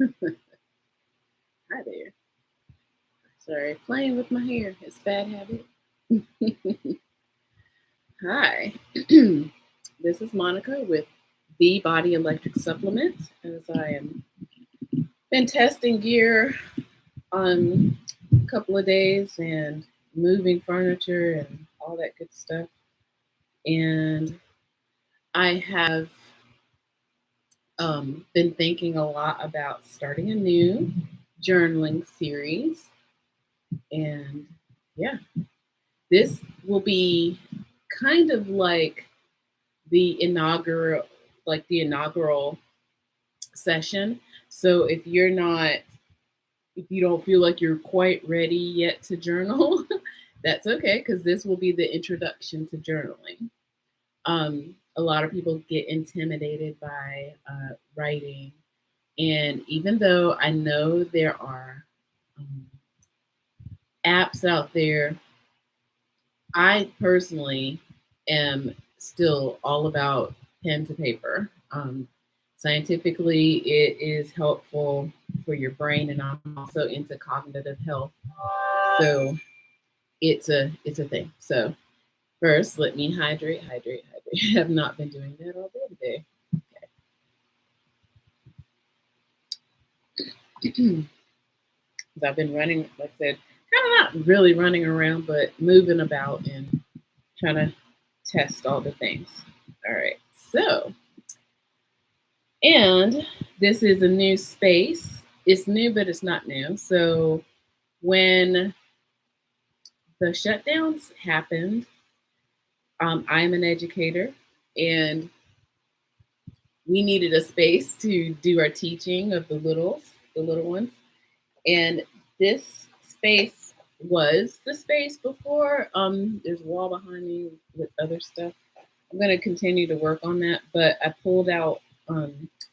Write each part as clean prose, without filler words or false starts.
Hi there. Sorry, playing with my hair. It's a bad habit. Hi. This is Monica with the Body Electric Supplement, as I am been testing gear on a couple of days and moving furniture and all that good stuff. And I have been thinking a lot about starting a new journaling series. And yeah, this will be kind of like the inaugural session. So if you don't feel like you're quite ready yet to journal, that's okay, because this will be the introduction to journaling. A lot of people get intimidated by writing, and even though I know there are um, apps out there, I personally am still all about pen to paper. Scientifically, it is helpful for your brain, and I'm also into cognitive health. So it's a thing. So first, let me hydrate. I have not been doing that all day today. Okay. I've been running, like I said, kind of not really running around, but moving about and trying to test all the things. All right. So, and this is a new space. It's new, but it's not new. So when the shutdowns happened, I'm an educator, and we needed a space to do our teaching of the little ones. And this space was the space before. There's a wall behind me with other stuff. I'm gonna continue to work on that, but I pulled out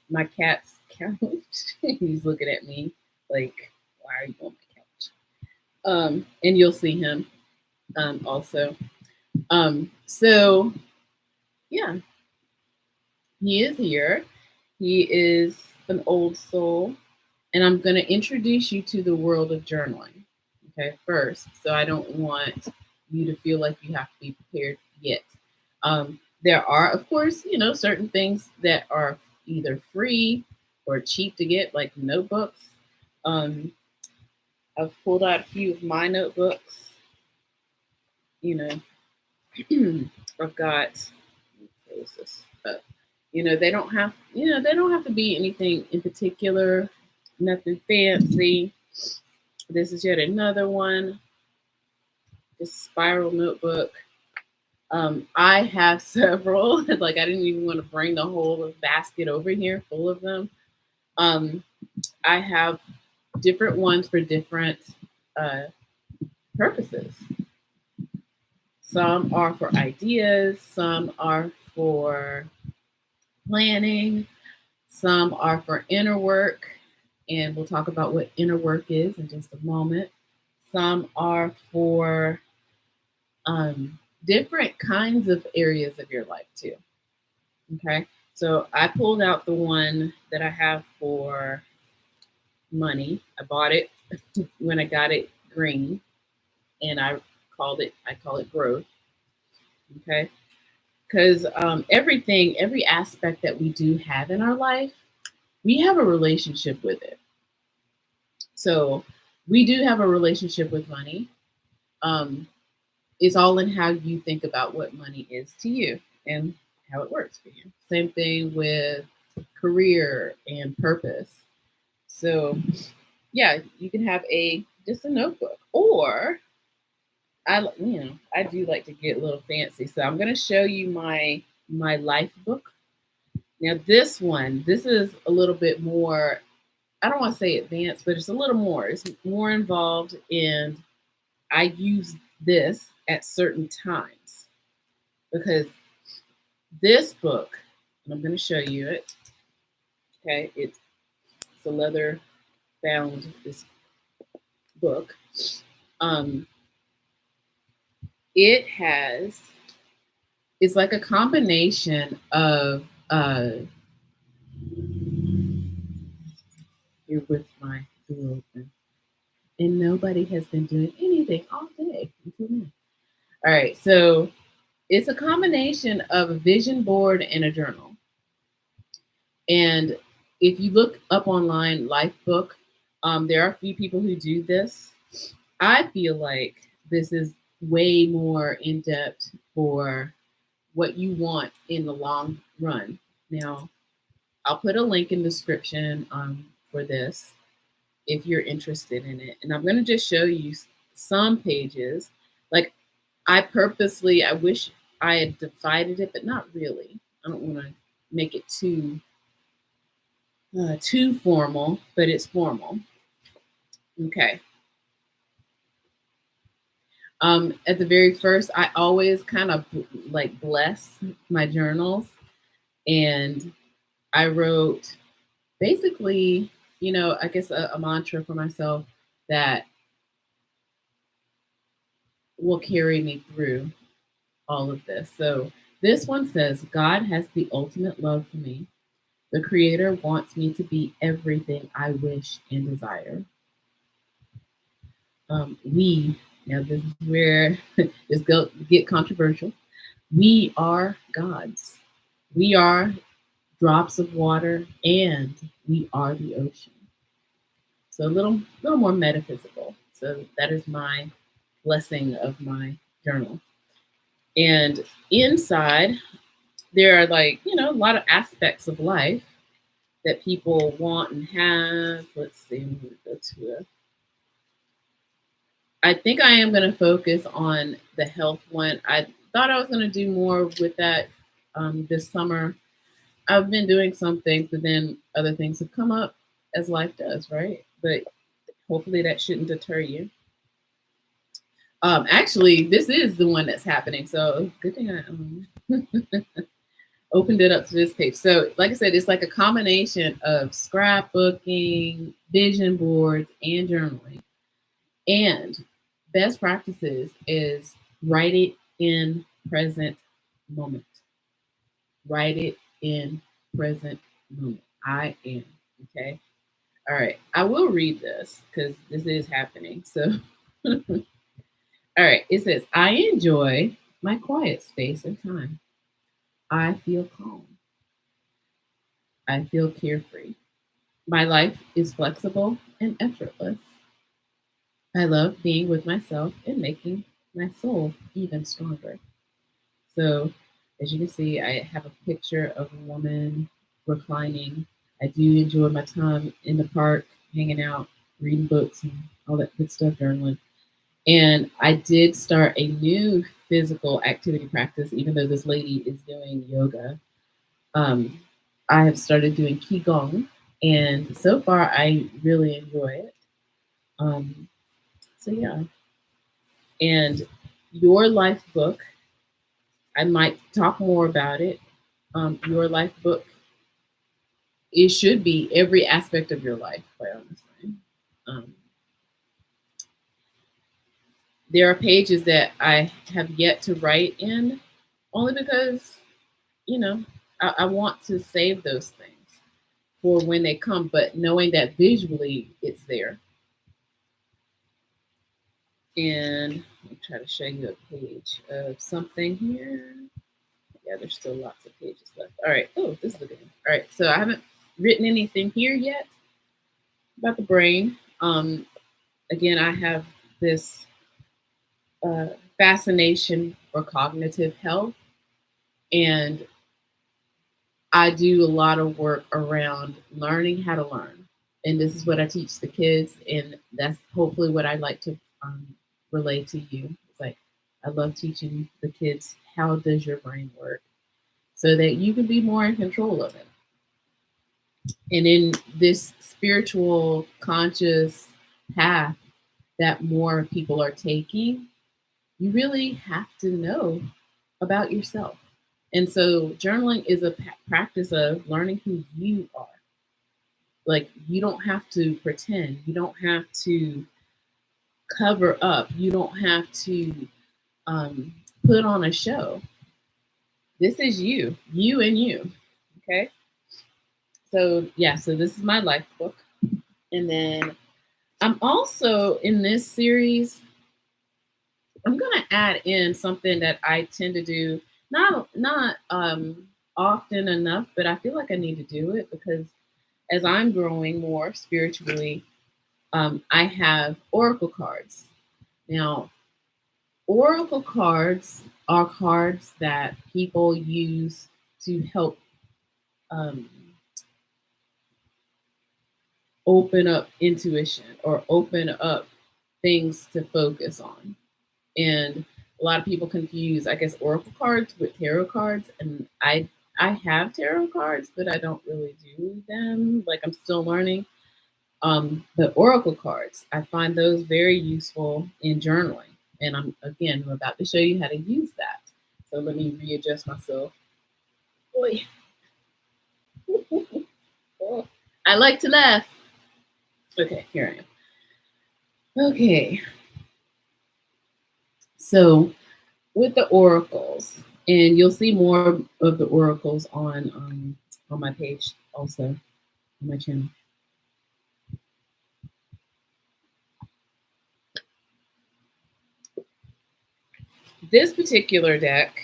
my cat's couch. He's looking at me like, "Why are you on my couch?" And you'll see him also. So yeah, he is here. He is an old soul, and I'm going to introduce you to the world of journaling. Okay, first, so I don't want you to feel like you have to be prepared yet. There are, of course, certain things that are either free or cheap to get, like notebooks. Um, I've pulled out a few of my notebooks. You know, I've got, what is this? They don't have to be anything in particular, nothing fancy. This is yet another one, this spiral notebook. I have several. Like, I didn't even want to bring the whole basket over here full of them. Um, I have different ones for different uh, purposes. Some are for ideas, some are for planning, some are for inner work, and we'll talk about what inner work is in just a moment. Some are for different kinds of areas of your life, too. Okay. So I pulled out the one that I have for money. I bought it when I got it green, and I call it growth. Okay. Because every aspect that we do have in our life, we have a relationship with it. So we do have a relationship with money. Um, it's all in how you think about what money is to you and how it works for you. Same thing with career and purpose. So yeah, you can have just a notebook, or I do like to get a little fancy. So I'm going to show you my life book. Now this is a little bit more, I don't want to say advanced, but it's a little more. It's more involved, and I use this at certain times because this book, and I'm going to show you it. Okay, it's a leather bound this book. Um, it has it's like a combination of here with my door open. And nobody has been doing anything all day until now. All right, so it's a combination of a vision board and a journal. And if you look up online, Lifebook, there are a few people who do this. I feel like this is way more in depth for what you want in the long run. Now, I'll put a link in the description for this if you're interested in it. And I'm going to just show you some pages. Like I wish I had divided it, but not really. I don't want to make it too formal, but it's formal. Okay. At the very first, I always kind of like bless my journals, and I wrote basically, I guess a mantra for myself that will carry me through all of this. So this one says, God has the ultimate love for me. The Creator wants me to be everything I wish and desire. Now this is where this get controversial. We are gods. We are drops of water, and we are the ocean. So a little more metaphysical. So that is my blessing of my journal. And inside, there are a lot of aspects of life that people want and have. Let's see, I'm going to go to it. I think I am going to focus on the health one. I thought I was going to do more with that this summer. I've been doing some things, but then other things have come up as life does, right? But hopefully that shouldn't deter you. Actually, this is the one that's happening. So good thing I opened it up to this page. So like I said, it's like a combination of scrapbooking, vision boards, and journaling. And best practices is write it in present moment. Write it in present moment. I am. Okay. All right. I will read this because this is happening. So, all right. It says, I enjoy my quiet space and time. I feel calm. I feel carefree. My life is flexible and effortless. I love being with myself and making my soul even stronger. So, as you can see, I have a picture of a woman reclining. I do enjoy my time in the park, hanging out, reading books, and all that good stuff, journaling. And I did start a new physical activity practice, even though this lady is doing yoga. I have started doing Qigong, and so far I really enjoy it. So, yeah. And your life book, I might talk more about it. Your life book, it should be every aspect of your life, quite honestly. There are pages that I have yet to write in, only because, I want to save those things for when they come, but knowing that visually it's there. And I'll try to show you a page of something here. Yeah, there's still lots of pages left. All right. Oh, this is a good one. All right. So I haven't written anything here yet about the brain. Again, I have this fascination for cognitive health, and I do a lot of work around learning how to learn. And this is what I teach the kids, and that's hopefully what I'd like to relay to you. It's like I love teaching the kids how does your brain work, so that you can be more in control of it. And in this spiritual conscious path that more people are taking, you really have to know about yourself. And so journaling is a practice of learning who you are. Like, you don't have to pretend. You don't have to cover up. You don't have to put on a show. This is you and you. Okay. So, yeah, so this is my life book. And then I'm also in this series, I'm going to add in something that I tend to do, not often enough, but I feel like I need to do it because as I'm growing more spiritually, I have oracle cards. Now, oracle cards are cards that people use to help um, open up intuition or open up things to focus on. And a lot of people confuse, I guess, oracle cards with tarot cards. And I have tarot cards, but I don't really do them. Like I'm still learning. The oracle cards, I find those very useful in journaling. And I'm about to show you how to use that. So let me readjust myself. Boy. I like to laugh. Okay, here I am. Okay. So with the oracles, and you'll see more of the oracles on my page also, on my channel. This particular deck,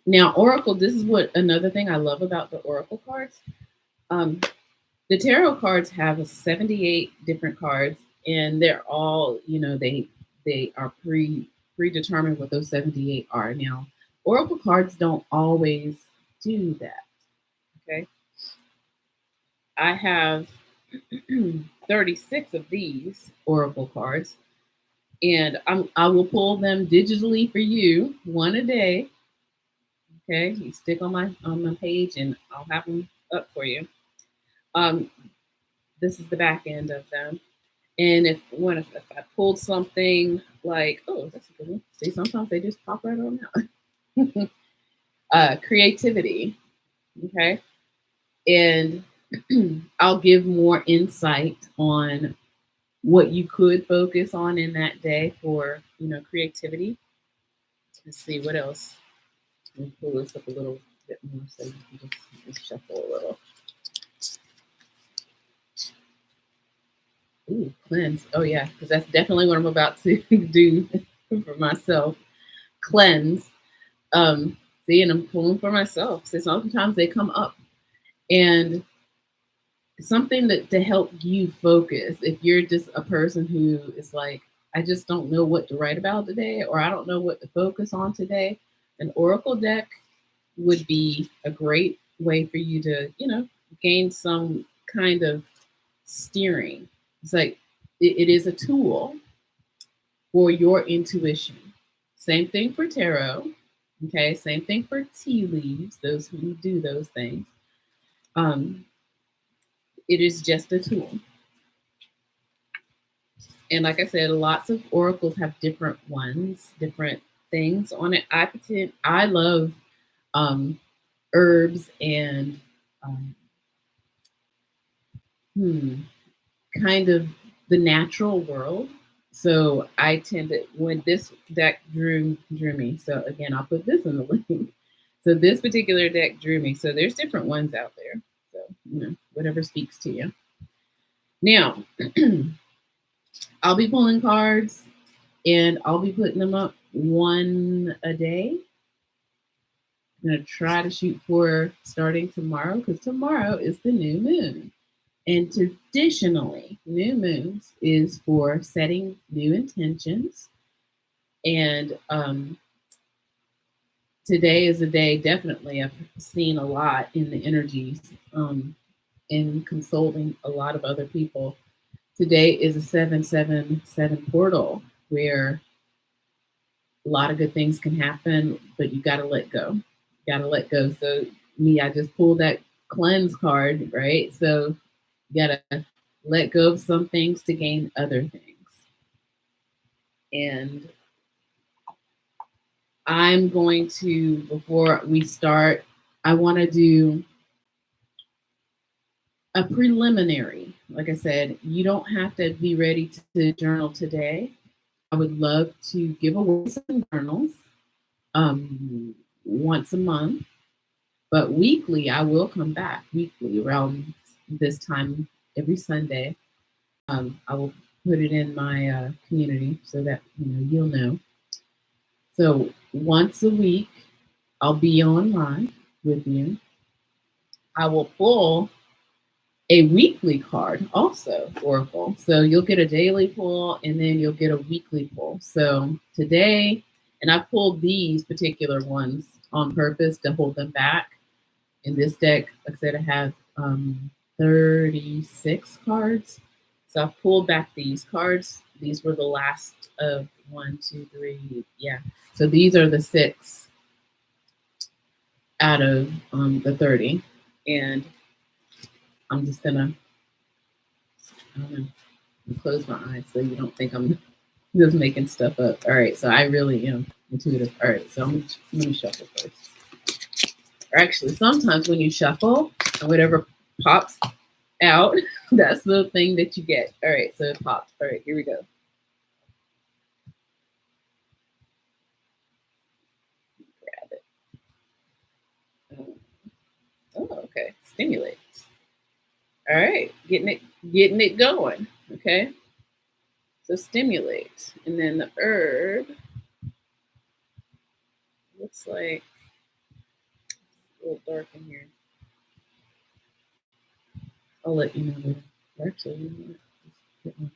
now oracle, this is what another thing I love about the oracle cards. The tarot cards have 78 different cards, and they're all, they are predetermined what those 78 are. Now, oracle cards don't always do that. Okay. I have 36 of these oracle cards, and I will pull them digitally for you, one a day. Okay, you stick on my page, and I'll have them up for you. This is the back end of them. And if I pulled something like, oh, that's a good one. See, sometimes they just pop right on out. Creativity. Okay. And I'll give more insight on what you could focus on in that day for, creativity. Let's see what else. Let me pull this up a little bit more so you can just shuffle a little. Ooh, cleanse. Oh yeah, because that's definitely what I'm about to do for myself. Cleanse. See, and I'm pulling for myself. So sometimes they come up, and something that to help you focus. If you're just a person who is like, I just don't know what to write about today, or I don't know what to focus on today, an oracle deck would be a great way for you to, gain some kind of steering. It's like it is a tool for your intuition. Same thing for tarot. Okay, same thing for tea leaves, those who do those things. It is just a tool. And like I said, lots of oracles have different ones, different things on it. I love herbs and kind of the natural world. So I tend to, when this deck drew me. So again, I'll put this in the link. So this particular deck drew me. So there's different ones out there. So, whatever speaks to you. Now, I'll be pulling cards and I'll be putting them up one a day. I'm going to try to shoot for starting tomorrow because tomorrow is the new moon. And traditionally, new moons is for setting new intentions. And today is a day, definitely, I've seen a lot in the energies and consulting a lot of other people. Today is a 777 portal where a lot of good things can happen, but you got to let go. You got to let go. So me, I just pulled that cleanse card, right? So you got to let go of some things to gain other things. And I'm going to, before we start, I want to do a preliminary. Like I said, you don't have to be ready to journal today. I would love to give away some journals once a month, but weekly I will come back weekly around this time every Sunday. I will put it in my community so that you'll know. So once a week, I'll be online with you. I will pull a weekly card also, Oracle. So you'll get a daily pull and then you'll get a weekly pull. So today, and I pulled these particular ones on purpose to hold them back. In this deck, like I said, I have 36 cards. So I've pulled back these cards. These were the last of 1, 2, 3. Yeah. So these are the 6 out of the 30. And I'm just gonna, I don't know, close my eyes so you don't think I'm just making stuff up. All right, so I really am intuitive. All right, so let me shuffle first. Or actually, sometimes when you shuffle and whatever pops out, that's the thing that you get. All right, so it popped. All right, here we go. Grab it. Oh, okay. Stimulate. All right, getting it going. Okay. So stimulate, and then the herb looks like it's a little dark in here. I'll let you know later. Actually, get my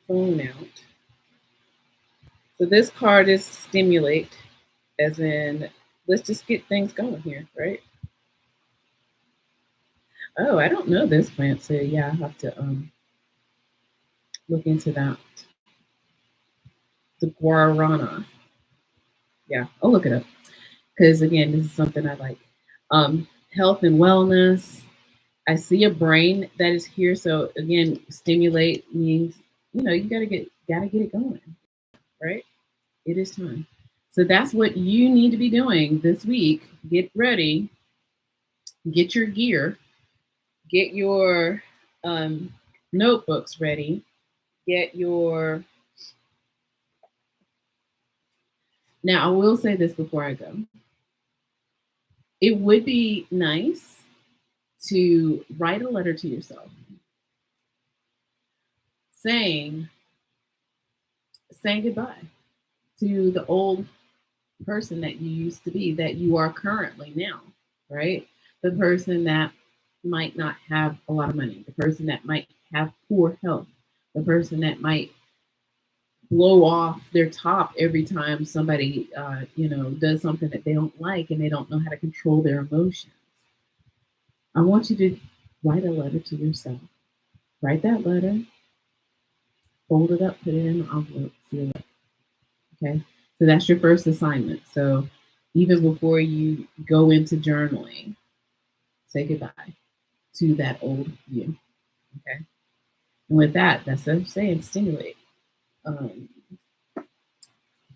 phone out. So this card is stimulate, as in let's just get things going here, right? Oh, I don't know this plant, so yeah, I have to look into that. The guarana. Yeah, I'll look it up because again, this is something I like. Health and wellness. I see a brain that is here. So again, stimulate means you gotta get it going, right? It is time. So that's what you need to be doing this week. Get ready, get your gear, get your notebooks ready, get your. Now, I will say this before I go. It would be nice to write a letter to yourself saying goodbye to the old person that you used to be, that you are currently now, right? The person that might not have a lot of money, the person that might have poor health, the person that might blow off their top every time somebody, does something that they don't like and they don't know how to control their emotions. I want you to write a letter to yourself. Write that letter, fold it up, put it in an envelope, seal it. Okay. So that's your first assignment. So even before you go into journaling, say goodbye to that old you. Okay. And with that, that's what I'm saying, stimulate.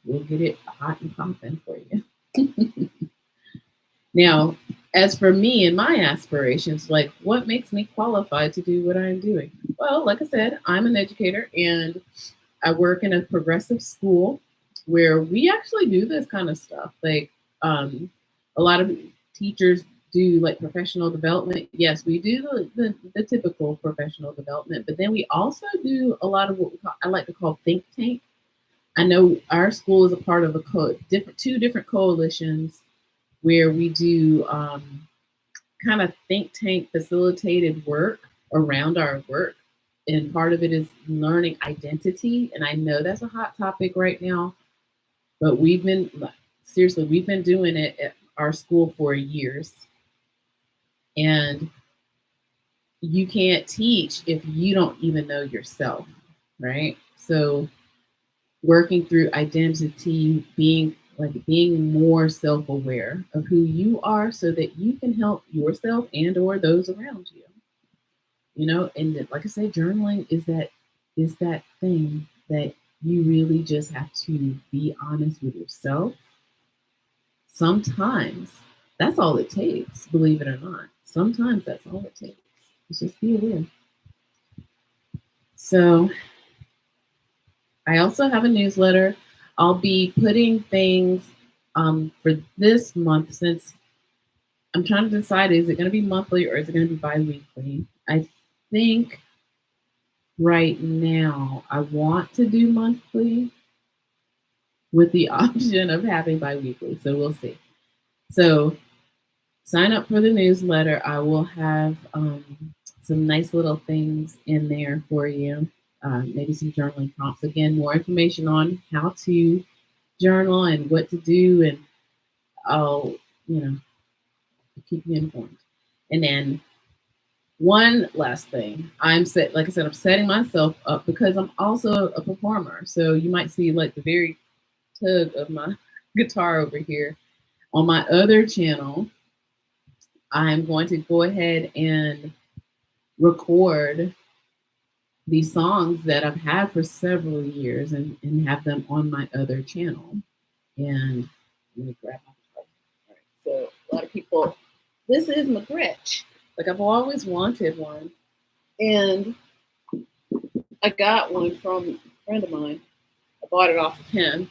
We'll get it hot and popping for you. Now, as for me and my aspirations, like what makes me qualified to do what I'm doing? Well, like I said, I'm an educator and I work in a progressive school where we actually do this kind of stuff. Like a lot of teachers do like professional development. Yes, we do the typical professional development, but then we also do a lot of what I like to call think tank. I know our school is a part of two different coalitions where we do kind of think tank facilitated work around our work. And part of it is learning identity. And I know that's a hot topic right now, but we've been doing it at our school for years. And you can't teach if you don't even know yourself, right? So working through identity, being more self-aware of who you are so that you can help yourself and or those around you. And like I said, journaling is that thing that you really just have to be honest with yourself. Sometimes that's all it takes, believe it or not. Sometimes that's all it takes. It's just be aware. So I also have a newsletter. I'll be putting things for this month, since I'm trying to decide, is it going to be monthly or is it going to be bi-weekly? I think right now I want to do monthly with the option of having biweekly. So we'll see. So sign up for the newsletter. I will have some nice little things in there for you. Maybe some journaling prompts. Again, more information on how to journal and what to do, and I'll, you know, keep you informed. And then one last thing, like I said, I'm setting myself up because I'm also a performer. So you might see like the very tug of my guitar over here. On my other channel, I'm going to go ahead and record these songs that I've had for several years and have them on my other channel. And let me grab my guitar. All right. So a lot of people, this is my Gretsch. Like I've always wanted one. And I got one from a friend of mine. I bought it off of him.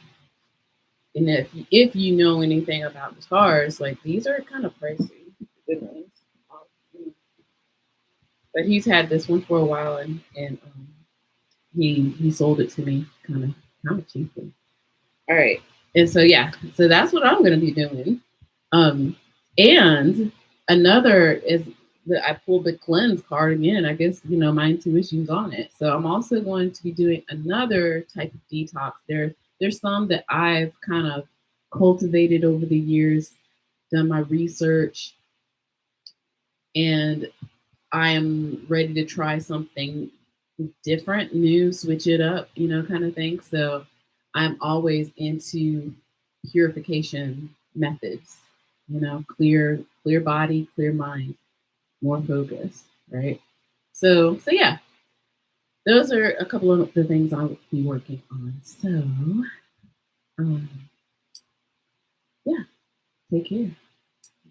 And if you know anything about guitars, like these are kind of pricey, good ones. But he's had this one for a while, and he sold it to me kind of cheaply. All right, and so yeah, so that's what I'm going to be doing. And another is that I pulled the cleanse card again. I guess my intuition's on it. So I'm also going to be doing another type of detox. There's some that I've kind of cultivated over the years, done my research, and I am ready to try something different, new, switch it up, kind of thing. So I'm always into purification methods, clear body, clear mind, more focus, right? So yeah, those are a couple of the things I'll be working on. So yeah, take care.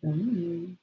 Bye.